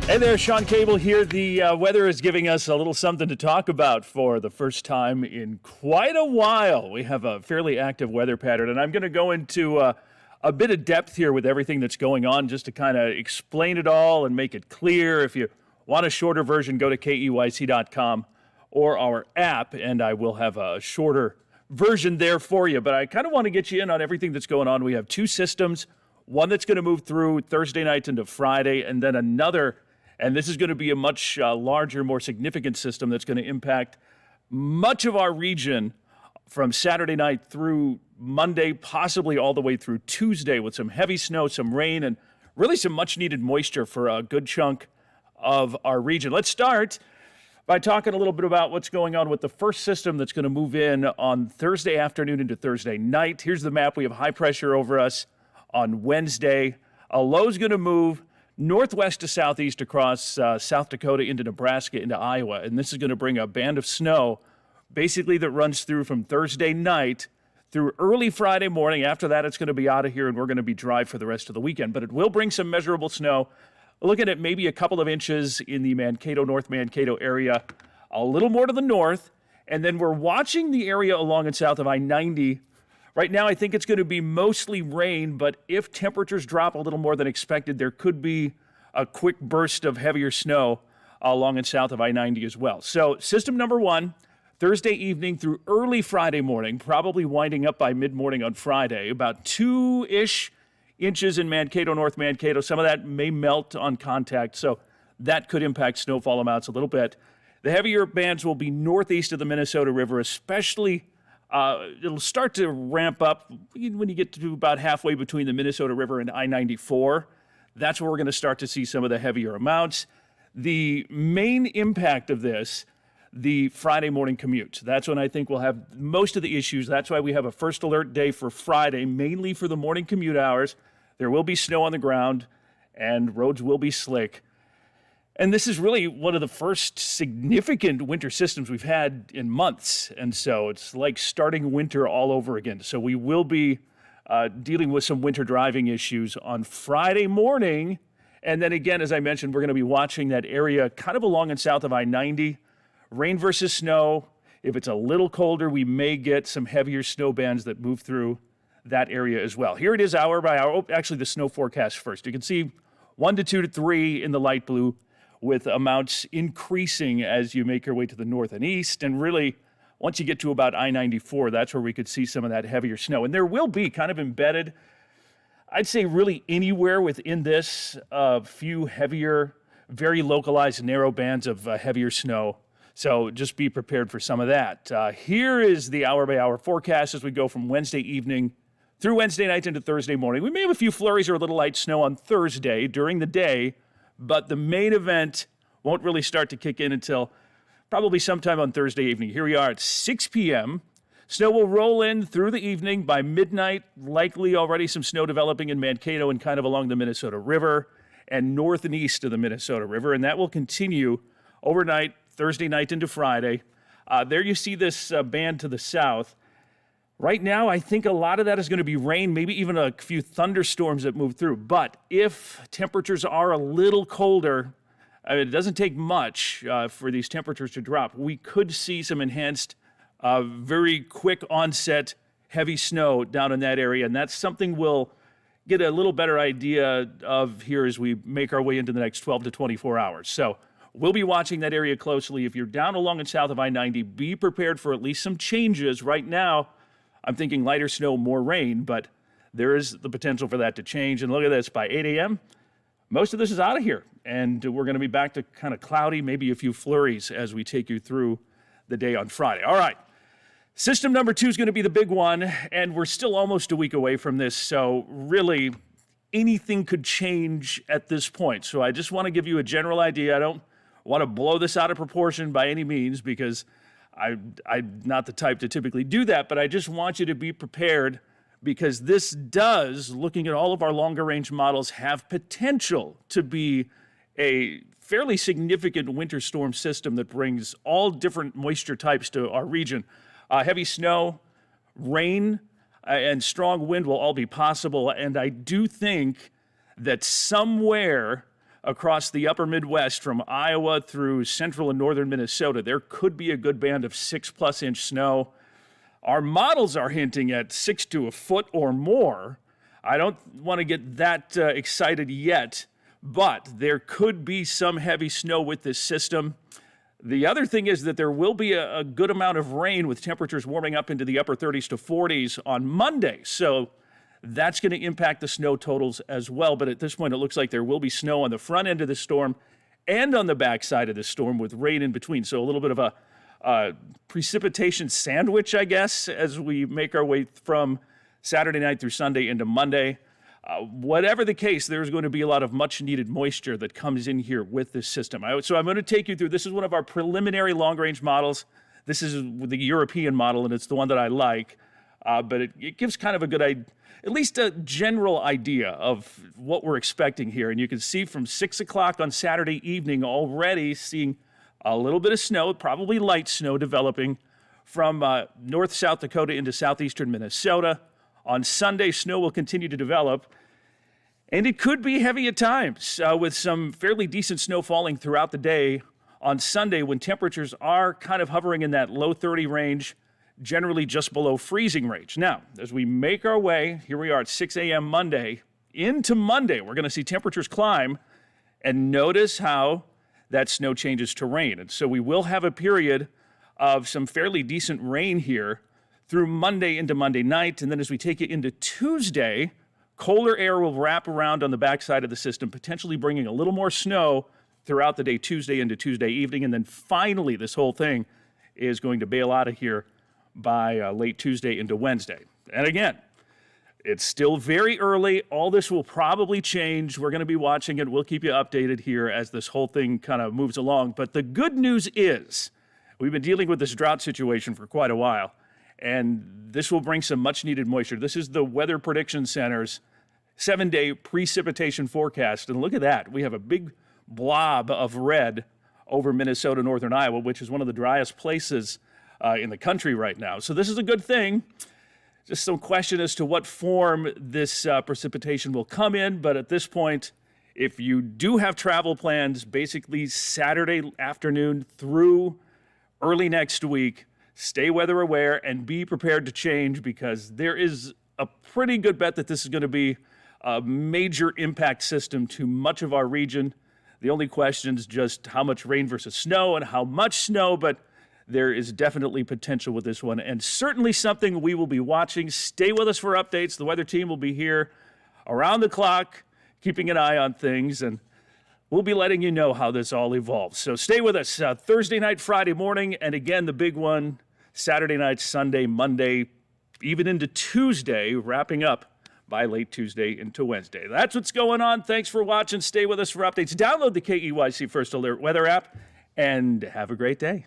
Hey there, Shawn Cable here. The weather is giving us a little something to talk about for the first time in quite a while. We have a fairly active weather pattern, and I'm going to go into a bit of depth here with everything that's going on just to kind of explain it all and make it clear. If you want a shorter version, go to KEYC.com or our app, and I will have a shorter version there for you. But I kind of want to get you in on everything that's going on. We have two systems, one that's going to move through Thursday night into Friday, and then another. And this is going to be a much larger, more significant system that's going to impact much of our region from Saturday night through Monday, possibly all the way through Tuesday, with some heavy snow, some rain, and really some much-needed moisture for a good chunk of our region. Let's start by talking a little bit about what's going on with the first system that's going to move in on Thursday afternoon into Thursday night. Here's the map. We have high pressure over us on Wednesday. A low's going to move northwest to southeast across South Dakota into Nebraska into Iowa, and this is going to bring a band of snow basically that runs through from Thursday night through early Friday morning. After that, it's going to be out of here, and we're going to be dry for the rest of the weekend, but it will bring some measurable snow. Looking at maybe a couple of inches in the Mankato, North Mankato area, a little more to the north, and then we're watching the area along and south of I-90. Right now, I think it's going to be mostly rain, but if temperatures drop a little more than expected, there could be a quick burst of heavier snow along and south of I-90 as well. So system number one, Thursday evening through early Friday morning, probably winding up by mid-morning on Friday, about 2-ish inches in Mankato, North Mankato. Some of that may melt on contact, so that could impact snowfall amounts a little bit. The heavier bands will be northeast of the Minnesota River, especially. It'll start to ramp up when you get to about halfway between the Minnesota River and I-94. That's where we're going to start to see some of the heavier amounts. The main impact of this, the Friday morning commute. That's when I think we'll have most of the issues. That's why we have a first alert day for Friday, mainly for the morning commute hours. There will be snow on the ground, and roads will be slick. And this is really one of the first significant winter systems we've had in months. And so it's like starting winter all over again. So we will be dealing with some winter driving issues on Friday morning. And then again, as I mentioned, we're going to be watching that area kind of along and south of I-90. Rain versus snow. If it's a little colder, we may get some heavier snow bands that move through that area as well. Here it is hour by hour. Oh, actually, the snow forecast first. You can see 1 to 2 to 3 in the light blue, with amounts increasing as you make your way to the north and east. And really, once you get to about I-94, that's where we could see some of that heavier snow. And there will be kind of embedded, I'd say really anywhere within this, a few heavier, very localized, narrow bands of heavier snow. So just be prepared for some of that. Here is the hour-by-hour forecast as we go from Wednesday evening through Wednesday night into Thursday morning. We may have a few flurries or a little light snow on Thursday during the day, but the main event won't really start to kick in until probably sometime on Thursday evening. Here we are at 6 p.m. Snow will roll in through the evening. By midnight, likely already some snow developing in Mankato and kind of along the Minnesota River and north and east of the Minnesota River, and that will continue overnight, Thursday night into Friday. There you see this band to the south. Right now, I think a lot of that is going to be rain, maybe even a few thunderstorms that move through. But if temperatures are a little colder, it doesn't take much for these temperatures to drop. We could see some enhanced, very quick onset, heavy snow down in that area. And that's something we'll get a little better idea of here as we make our way into the next 12 to 24 hours. So we'll be watching that area closely. If you're down along and south of I-90, be prepared for at least some changes. Right now, I'm thinking lighter snow, more rain, but there is the potential for that to change. And look at this, by 8 a.m., most of this is out of here. And we're going to be back to kind of cloudy, maybe a few flurries as we take you through the day on Friday. All right, system number 2 is going to be the big one, and we're still almost a week away from this. So really, anything could change at this point. So I just want to give you a general idea. I don't want to blow this out of proportion by any means, because I'm not the type to typically do that, but I just want you to be prepared, because this does, looking at all of our longer range models, have potential to be a fairly significant winter storm system that brings all different moisture types to our region. Heavy snow, rain, and strong wind will all be possible, and I do think that somewhere across the upper Midwest from Iowa through central and northern Minnesota. There could be a good band of 6+ inch snow. Our models are hinting at 6 to a foot or more. I don't want to get that excited yet, but there could be some heavy snow with this system. The other thing is that there will be a good amount of rain with temperatures warming up into the upper 30s to 40s on Monday. So that's going to impact the snow totals as well. But at this point, it looks like there will be snow on the front end of the storm and on the back side of the storm with rain in between. So a little bit of a precipitation sandwich, I guess, as we make our way from Saturday night through Sunday into Monday. Whatever the case, there's going to be a lot of much-needed moisture that comes in here with this system. So I'm going to take you through. This is one of our preliminary long-range models. This is the European model, and it's the one that I like. But it gives kind of a good idea, at least a general idea of what we're expecting here. And you can see from 6 o'clock on Saturday evening already seeing a little bit of snow, probably light snow developing from north South Dakota into southeastern Minnesota. On Sunday, snow will continue to develop, and it could be heavy at times with some fairly decent snow falling throughout the day on Sunday when temperatures are kind of hovering in that low 30 range, generally just below freezing range. Now, as we make our way, here we are at 6 a.m. Monday, into Monday, we're going to see temperatures climb, and notice how that snow changes to rain. And so we will have a period of some fairly decent rain here through Monday into Monday night. And then as we take it into Tuesday, colder air will wrap around on the backside of the system, potentially bringing a little more snow throughout the day, Tuesday into Tuesday evening. And then finally, this whole thing is going to bail out of here by late Tuesday into Wednesday. And again, it's still very early. All this will probably change. We're going to be watching it. We'll keep you updated here as this whole thing kind of moves along. But the good news is we've been dealing with this drought situation for quite a while, and this will bring some much-needed moisture. This is the Weather Prediction Center's 7-day precipitation forecast. And look at that. We have a big blob of red over Minnesota, northern Iowa, which is one of the driest places in the country right now. So this is a good thing. Just some question as to what form this precipitation will come in. But at this point, if you do have travel plans, basically Saturday afternoon through early next week, stay weather aware and be prepared to change, because there is a pretty good bet that this is going to be a major impact system to much of our region. The only question is just how much rain versus snow and how much snow, but there is definitely potential with this one, and certainly something we will be watching. Stay with us for updates. The weather team will be here around the clock, keeping an eye on things, and we'll be letting you know how this all evolves. So stay with us Thursday night, Friday morning, and again, the big one, Saturday night, Sunday, Monday, even into Tuesday, wrapping up by late Tuesday into Wednesday. That's what's going on. Thanks for watching. Stay with us for updates. Download the KEYC First Alert Weather app, and have a great day.